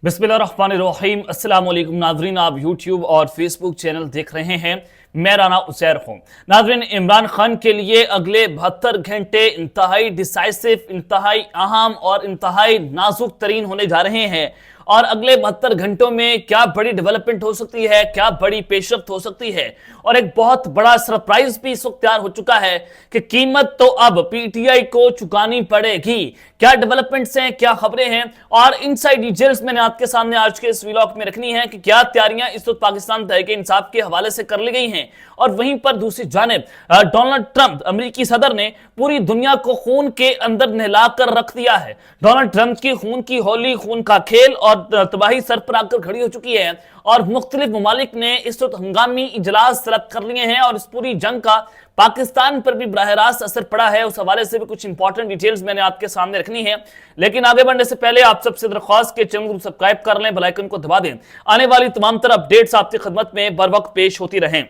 बिस्मिल्लाहिर्रहमानिर्रहीम अस्सलाम वालेकुम नाजरीन, आप यूट्यूब और फेसबुक चैनल देख रहे हैं। मैं राना उजैर हूं। नाजरीन, इमरान खान के लिए अगले 72 घंटे इंतहाई डिसाइसिव, इंतहाई अहम और इंतहाई नाजुक तरीन होने जा रहे हैं। और अगले 72 घंटों में क्या बड़ी डेवलपमेंट हो सकती है, क्या बड़ी पेशरफ्त हो सकती है, और एक बहुत बड़ा सरप्राइज भी इस वक्त तैयार हो चुका है कि कीमत तो अब पीटीआई को चुकानी पड़ेगी। क्या डेवलपमेंट्स हैं, क्या खबरें हैं, और इनसाइड डिटेल्स मैंने आपके सामने आज के इस व्लॉग में रखनी है कि क्या तैयारियां इस वक्त पाकिस्तान तहरीक इंसाफ के हवाले से कर ली गई हैं। और वहीं पर दूसरी जानिब डोनाल्ड ट्रंप अमेरिकी सदर ने पूरी दुनिया को खून के अंदर नहलाकर रख दिया है। डोनाल्ड ट्रंप की खून की होली, खून का खेल और तबाही सर पर आकर खड़ी हो चुकी है। और मुख्तलिफ ममालिक ने इस वक्त हंगामी इजलास तलब कर लिए हैं और इस पूरी जंग का पाकिस्तान पर भी बराह रास्त असर पड़ा है। उस हवाले से भी कुछ इंपॉर्टेंट डिटेल्स मैंने आपके सामने रखनी है। लेकिन आगे बढ़ने से पहले आप सबसे दरख्वास्त के चैनल को सब्सक्राइब कर लें, बेल आइकन को दबा दें। आने वाली तमाम तरह अपडेट्स आपकी खिदमत में बर वक्त पेश होती रहें।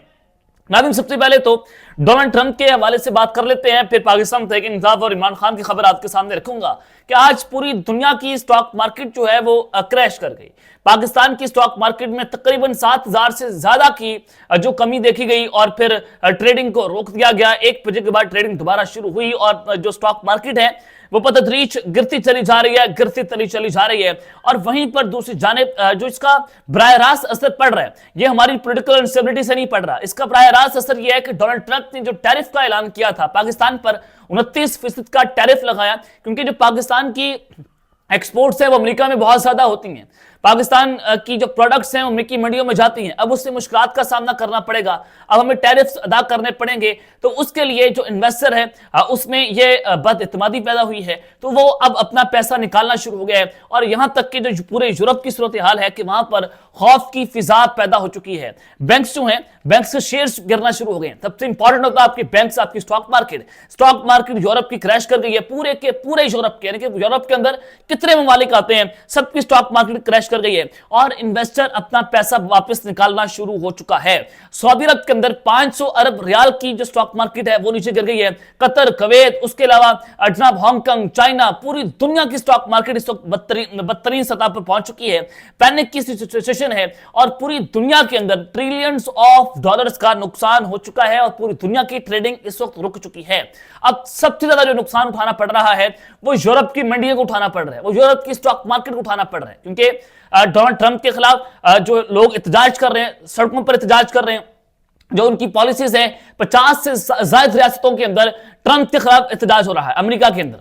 नाज़रीन, सबसे पहले तो डोनाल्ड ट्रंप के हवाले से बात कर लेते हैं, फिर पाकिस्तान तहरीक इंसाफ और इमरान खान की खबर आपके सामने रखूंगा कि आज पूरी दुनिया की स्टॉक मार्केट जो है वो क्रैश कर गई। पाकिस्तान की स्टॉक मार्केट में तकरीबन 7,000 से ज्यादा की जो कमी देखी गई और फिर ट्रेडिंग को रोक दिया गया। 1 बजे के बाद ट्रेडिंग दोबारा शुरू हुई और जो स्टॉक मार्केट है वो पतदरीज गिरती चली जा रही है, गिरती चली जा रही है। और वहीं पर दूसरी जानिब जो इसका बराह रास्त असर पड़ रहा है, ये हमारी पॉलिटिकल इंस्टेबिलिटी से नहीं पड़ रहा। इसका बराह रास्त असर यह है कि डोनाल्ड ट्रंप ने जो टैरिफ का ऐलान किया था, पाकिस्तान पर 29% का टैरिफ लगाया, क्योंकि जो पाकिस्तान की एक्सपोर्ट्स है वो अमेरिका में बहुत ज्यादा होती हैं। पाकिस्तान की जो प्रोडक्ट्स हैं वो अमेरिकी मंडियों में जाती हैं। अब उससे मुश्किलात का सामना करना पड़ेगा, अब हमें टैरिफ्स अदा करने पड़ेंगे। तो उसके लिए जो इन्वेस्टर है उसमें ये बदइत्मादी पैदा हुई है, तो वो अब अपना पैसा निकालना शुरू हो गया है। और यहां तक कि जो पूरे यूरोप की सूरत हाल है कि वहां पर खौफ की फिजा पैदा हो चुकी है। बैंक्स जो हैं, बैंक्स के शेयर्स गिरना शुरू हो गए हैं। सबसे इंपॉर्टेंट होता है आपके बैंक्स, आपकी स्टॉक मार्केट यूरोप की क्रैश कर गई है। पूरे के पूरे यूरोप के, यानी कि यूरोप के अंदर कितने ममालिक आते हैं, सबकी स्टॉक मार्केट क्रैश कर गई है और इन्वेस्टर अपना पैसा वापस निकालना शुरू हो चुका है। सऊदी अरब के अंदर 500 अरब रियाल की जो स्टॉक मार्केट है वो नीचे गिर गई है। कतर, कुवैत, उसके अलावा जनाब हांगकांग, चाइना, पूरी दुनिया की स्टॉक मार्केट इस वक्त बदतरीन सतह पर पहुंच चुकी है। पैनिक की सिचुएशन है और पूरी दुनिया के अंदर ट्रिलियंस ऑफ डॉलर्स का नुकसान हो चुका है और पूरी दुनिया की ट्रेडिंग इस वक्त रुक चुकी है। अब सबसे ज्यादा जो नुकसान उठाना पड़ रहा है वो यूरोप की मंडियों को उठाना पड़ रहा है, वो यूरोप की स्टॉक मार्केट को उठाना पड़ रहा है, क्योंकि डोनाल्ड ट्रंप के खिलाफ जो लोग एहतजाज कर रहे हैं, सड़कों पर एहतजाज कर रहे हैं, जो उनकी पॉलिसीज है, 50 से ज्यादा रियासतों के अंदर ट्रंप के खिलाफ एहतजाज हो रहा है अमेरिका के अंदर,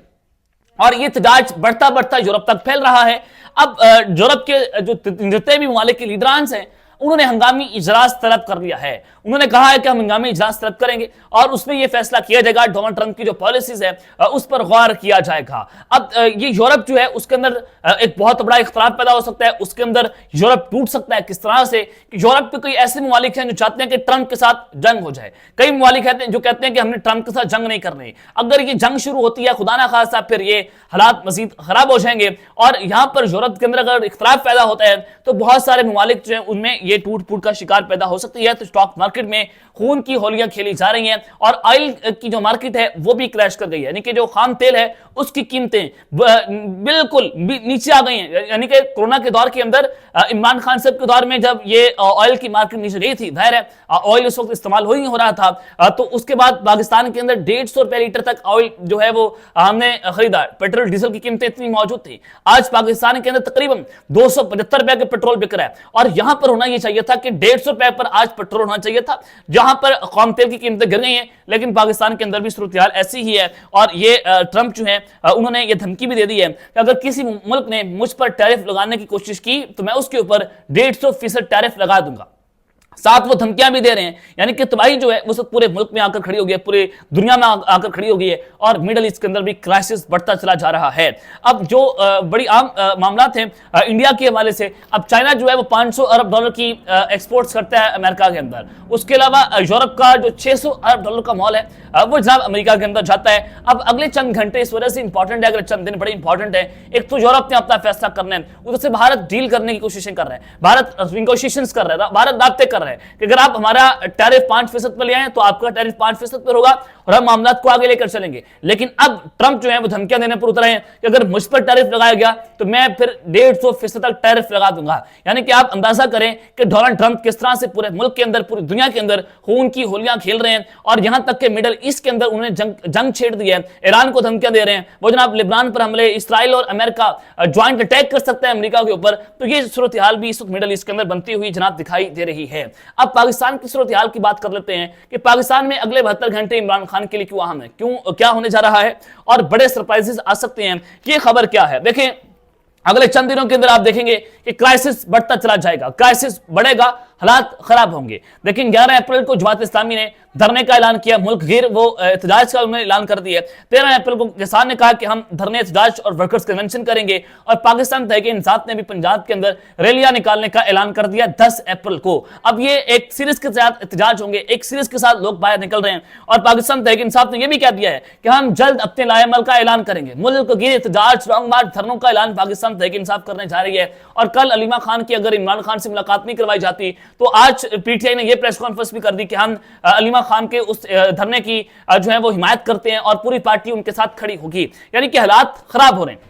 और ये एहतजाज बढ़ता बढ़ता यूरोप तक फैल रहा है। अब यूरोप के जो जितने भी ममालिक के लीडरांस हैं उन्होंने हंगामी इजलास तलब कर लिया है। उन्होंने कहा है कि हम हंगामी इजलास तलब करेंगे और उसमें यह फैसला किया जाएगा, डोनाल्ड ट्रंप की जो पॉलिसीज है उस पर गौर किया जाएगा। अब ये यूरोप जो है उसके अंदर एक बहुत बड़ा इख्तलाफ पैदा हो सकता है, उसके अंदर यूरोप टूट सकता है। किस तरह से कि यूरोप के कई ऐसे ममालिक हैं जो चाहते हैं कि ट्रंप के साथ जंग हो जाए, कई ममालिक हैं जो कहते हैं कि हमने ट्रंप के साथ जंग नहीं करनी। अगर ये जंग शुरू होती है, खुदा ना खासा, फिर ये हालात मजीद खराब हो जाएंगे और यहां पर यूरोप के अंदर अगर इख्तलाफ पैदा होता है तो बहुत सारे ममालिक जो है उनमें ये टूट फूट का शिकार पैदा हो सकती है। तो स्टॉक मार्केट में खून की होलियां खेली जा रही हैं और ऑयल की जो मार्केट है वो भी क्रैश कर गई है, यानी कि जो खाम तेल है उसकी कीमतें बिल्कुल नीचे आ गई हैं। यानी कि कोरोना के दौर के अंदर इमरान खान साहब के दौर में जब ये ऑयल की मार्केट नीचे गई थी, जाहिर है ऑयल उस वक्त इस्तेमाल हो ही हो रहा था, तो उसके बाद पाकिस्तान के अंदर 150 रुपए लीटर तक ऑयल जो है वो हमने खरीदा। पेट्रोल डीजल की कीमतें इतनी मौजूद थी, आज पाकिस्तान के अंदर तकरीबन 275 रुपए के पेट्रोल बिक रहा है और यहां पर होना यह चाहिए था कि 150 रुपए पर आज पेट्रोल होना चाहिए था। जहां पर कौम तेल की कीमतें गिर गई हैं, लेकिन पाकिस्तान के अंदर भी सूरत हाल ऐसी ही है। और ये ट्रंप जो है उन्होंने ये धमकी भी दे दी है कि अगर किसी मुल्क ने मुझ पर टैरिफ लगाने की कोशिश की तो मैं उसके ऊपर 150% टैरिफ लगा दूंगा। साथ वो धमकियां भी दे रहे हैं, यानी कि तबाही जो है वो सब पूरे मुल्क में आकर खड़ी हो गई है, पूरे दुनिया में आकर खड़ी हो गई है और मिडल ईस्ट के अंदर भी क्राइसिस बढ़ता चला जा रहा है। अब जो बड़ी आम मामला थे इंडिया के हवाले से, अब चाइना जो है वो 500 अरब डॉलर की एक्सपोर्ट्स करता है अमेरिका के अंदर। उसके अलावा यूरोप का जो 600 अरब डॉलर का मॉल है वो जनाब अमेरिका के अंदर जाता है। अब अगले चंद घंटे इस वजह से इंपॉर्टेंट है, अगले चंद दिन बड़े इंपॉर्टेंट है। एक तो यूरोप ने अपना फैसला करना है, उधर से भारत डील करने की कोशिशें कर रहा है, भारत निगोशिएशंस कर रहा है, भारत राब्ते कर रहा अंदर है कि अगर आप हमारा टैरिफ 5% पर ले आए तो आपका टैरिफ 5% पर होगा और हम मामला को आगे लेकर चलेंगे। लेकिन अब ट्रंप जो है वो धमकियां देने पर उतरे हैं कि अगर मुझ पर टैरिफ लगाया गया तो मैं फिर 150% तक टैरिफ लगा दूंगा। यानी कि आप अंदाजा करें कि डोनाल्ड ट्रंप किस तरह से पूरे मुल्क के अंदर, पूरी दुनिया के अंदर खून की होलियां खेल रहे हैं और यहां तक कि मिडल ईस्ट के अंदर उन्होंने जंग छेड़ दी है, ईरान को धमकियां दे रहे हैं। वो जनाब लेबनान पर हमले, इसराइल और अमेरिका ज्वाइंट अटैक कर सकते हैं अमेरिका के ऊपर। तो ये सूरत हाल भी इस वक्त मिडल ईस्ट के अंदर बनती हुई जनाब दिखाई दे रही है। अब पाकिस्तान की सूरत हाल की बात कर लेते हैं कि पाकिस्तान में अगले 72 घंटे इमरान खान के लिए क्यों अहम है, क्यों क्या होने जा रहा है और बड़े सरप्राइजेस आ सकते हैं। ये खबर क्या है, देखें अगले चंद दिनों के अंदर आप देखेंगे कि क्राइसिस बढ़ता चला जाएगा, क्राइसिस बढ़ेगा, हालात खराब होंगे। लेकिन 11 अप्रैल को जमात इस्लामी ने धरने का ऐलान किया, मुल्क गिर वो एहतजाज का उन्होंने ऐलान कर दिया। 13 अप्रैल को किसान ने कहा कि हम धरने, एहतजाज और वर्कर्स कन्वेंशन करेंगे और पाकिस्तान तहरीक इंसाफ ने भी पंजाब के अंदर रैलियां निकालने का ऐलान कर दिया 10 अप्रैल को। अब ये एक सीरीज के साथ एहतजाज होंगे, एक सीरीज के साथ लोग बाहर निकल रहे हैं और पाकिस्तान तहरीक इंसाफ ने यह भी कह दिया है कि हम जल्द अपने लाएमल का ऐलान करेंगे। मुल्क गिर एहतजाज, लॉन्ग मार्च, धरनों का ऐलान पाकिस्तान तहरीक इंसाफ करने जा रही है। और कल अलीमा खान की अगर इमरान खान से मुलाकात नहीं करवाई जाती तो आज पीटीआई ने यह प्रेस कॉन्फ्रेंस भी कर दी कि हम अलीमा खान के उस धरने की जो है वो हिमायत करते हैं और पूरी पार्टी उनके साथ खड़ी होगी। यानी कि हालात खराब हो रहे हैं।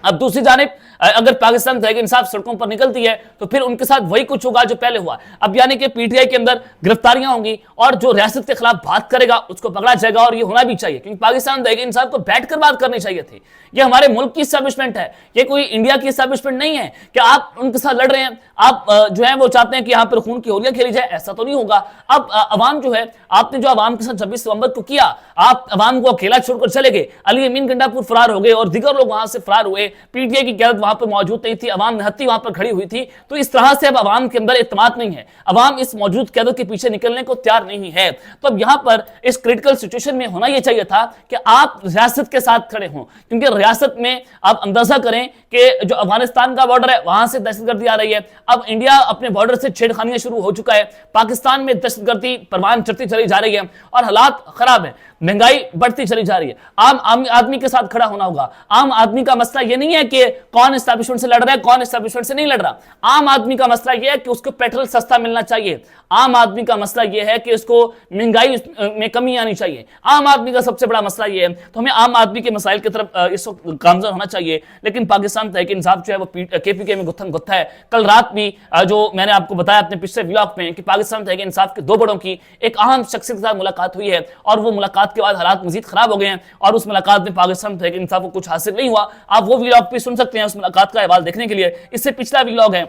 अब दूसरी जानिब अगर पाकिस्तान तहरीक इंसाफ सड़कों पर निकलती है तो फिर उनके साथ वही कुछ होगा जो पहले हुआ। अब यानी कि पीटीआई के अंदर गिरफ्तारियां होंगी और जो रियासत के खिलाफ बात करेगा उसको पकड़ा जाएगा और ये होना भी चाहिए, क्योंकि पाकिस्तान तहरीक इंसाफ को बैठकर बात करनी चाहिए थी। ये हमारे मुल्क की एस्टैब्लिशमेंट है, ये कोई इंडिया की एस्टैब्लिशमेंट नहीं है कि आप उनके साथ लड़ रहे हैं, आप जो है वो चाहते हैं कि यहाँ पर खून की होलियां खेली जाए। ऐसा तो नहीं होगा। अब अवाम जो है, आपने जो अवाम के साथ 26 नवंबर को किया, आप अवाम को अकेला छोड़कर चले गए, अली अमीन गंडापुर फरार हो गए और दिगर लोग वहां से फरार हुए, पीटीआई की क़यादत वहां पर मौजूद नहीं थी, अवाम निहत्ती वहां पर खड़ी हुई थी। तो इस तरह से अब अवाम के अंदर इत्मीनान नहीं है, अवाम इस मौजूद क़यादत के पीछे निकलने को तैयार नहीं है। तो अब यहां पर इस क्रिटिकल सिचुएशन में होना यह चाहिए था कि आप रियासत के साथ खड़े हों, क्योंकि रियासत में आप अंदाजा करें कि जो अफगानिस्तान का बॉर्डर है वहां से दहशतगर्दी आ रही है। अब इंडिया अपने बॉर्डर से छेड़खानियां शुरू हो चुका है, पाकिस्तान में दहशतगर्दी परवान चढ़ती चली जा रही है और हालात खराब है, महंगाई बढ़ती चली जा रही है। आम आदमी के साथ खड़ा होना होगा। आम आदमी का मसला यह नहीं है कि कौन एस्टैब्लिशमेंट से लड़ रहा है, कौन एस्टैब्लिशमेंट से नहीं लड़ रहा। आम आदमी का मसला यह है कि उसको पेट्रोल सस्ता मिलना चाहिए। आम आदमी का मसला यह है कि उसको महंगाई में कमी आनी चाहिए। आम आदमी का सबसे बड़ा मसला यह है। तो हमें आम आदमी के मसाइल की तरफ इस वक्त गामजन होना चाहिए। लेकिन पाकिस्तान तहरीक इंसाफ जो है वो केपीके में गुत्थम गुत्था है। कल रात भी जो मैंने आपको बताया अपने पिछले व्लॉग में कि पाकिस्तान तहरीक इंसाफ के दो बड़ों की एक अहम शख्सियत के साथ मुलाकात हुई है और वो मुलाकात के बाद हालात मजीद खराब हो गए हैं और उस मुलाकात में पाकिस्तान तहरीक इंसाफ को कुछ हासिल नहीं हुआ। आप वो व्लॉग भी सुन सकते हैं उस मुलाकात का अहवाल देखने के लिए, इससे पिछला व्लॉग है।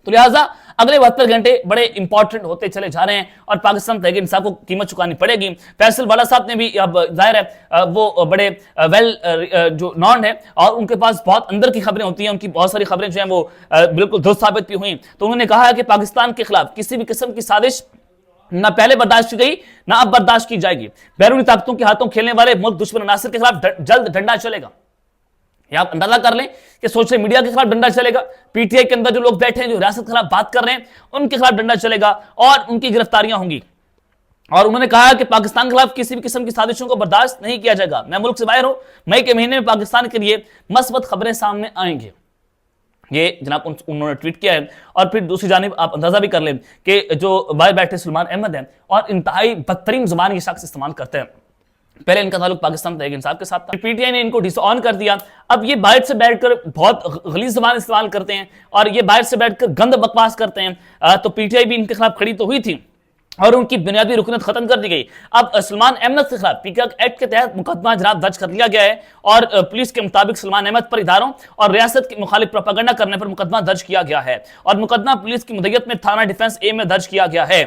तो लिहाजा अगले 72 घंटे बड़े इंपॉर्टेंट होते चले जा रहे हैं और पाकिस्तान तहरीक इंसाफ को कीमत चुकानी पड़ेगी। फैसल वाला साहब ने भी, अब जाहिर है वो बड़े वेल जो नॉन है और उनके पास बहुत अंदर की खबरें होती हैं, उनकी बहुत सारी खबरें जो हैं वो बिल्कुल दुरुस्त साबित भी हुई। तो उन्होंने कहा है कि पाकिस्तान के खिलाफ किसी भी किस्म की साजिश ना पहले बर्दाश्त की गई ना अब बर्दाश्त की जाएगी। बैरूनी ताकतों के हाथों खेलने वाले मुल्क दुश्मन अनासर के खिलाफ जल्द डंडा चलेगा। आप अंदाजा कर लें कि सोशल मीडिया के खिलाफ डंडा चलेगा, पीटीआई के अंदर जो लोग बैठे हैं जो रियासत के खिलाफ बात कर रहे हैं उनके खिलाफ डंडा चलेगा और उनकी गिरफ्तारियां होंगी। और उन्होंने कहा कि पाकिस्तान के खिलाफ किसी भी किस्म की साजिशों को बर्दाश्त नहीं किया जाएगा। मैं मुल्क से बाहर हूं, मई के महीने में पाकिस्तान के लिए मस्बत खबरें सामने आएंगी, ये जनाब उन्होंने ट्वीट किया है। और फिर दूसरी जानिब आप अंदाजा भी कर लें कि जो बाहर बैठे सलमान अहमद हैं और इंतहाई बदतरीन जुबान ये शख्स इस्तेमाल करते हैं। पहले इनका ताल्लुक पाकिस्तान तहरीक इंसाफ के साथ था, पीटीआई ने इनको डिसऑन कर दिया। अब ये बाहर से बैठकर बहुत गलीज जुबान इस्तेमाल करते हैं और ये बाहर से बैठकर गंद बकवास करते हैं। तो पीटीआई भी इनके खिलाफ खड़ी तो हुई थी और उनकी बुनियादी रुकनीत खत्म कर दी गई। अब सलमान अहमद के खिलाफ पीकॉक एक्ट के तहत मुकदमा जनाब दर्ज कर लिया गया है और पुलिस के मुताबिक सलमान अहमद पर इदारों और रियासत की मुखालिफ प्रोपेगेंडा करने पर मुकदमा दर्ज किया गया है और मुकदमा पुलिस की मुद्दत में थाना डिफेंस ए में दर्ज किया गया है।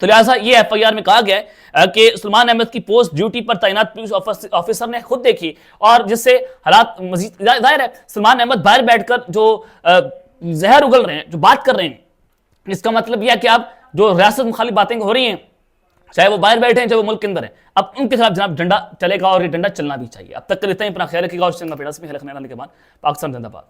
तो लिहाजा ये एफआईआर में कहा गया है कि सलमान अहमद की पोस्ट ड्यूटी पर तैनात पुलिस ऑफिसर ने खुद देखी और जिससे हालात मजीद जाहिर है सलमान अहमद बाहर बैठकर जो जहर उगल रहे हैं, जो बात कर रहे हैं, इसका मतलब यह है कि आप जो रियासत मुखालिफ बातें हो रही हैं, चाहे वो बाहर बैठे हैं चाहे वो मुल्क के अंदर है, अब उनके खिलाफ जनाब डंडा चलेगा और ये डंडा चलना भी चाहिए। अब तक के लिए इतना ही, अपना ख्याल रखिएगा और चंगा पेड़ा से के बाद पाकिस्तान जिंदाबाद।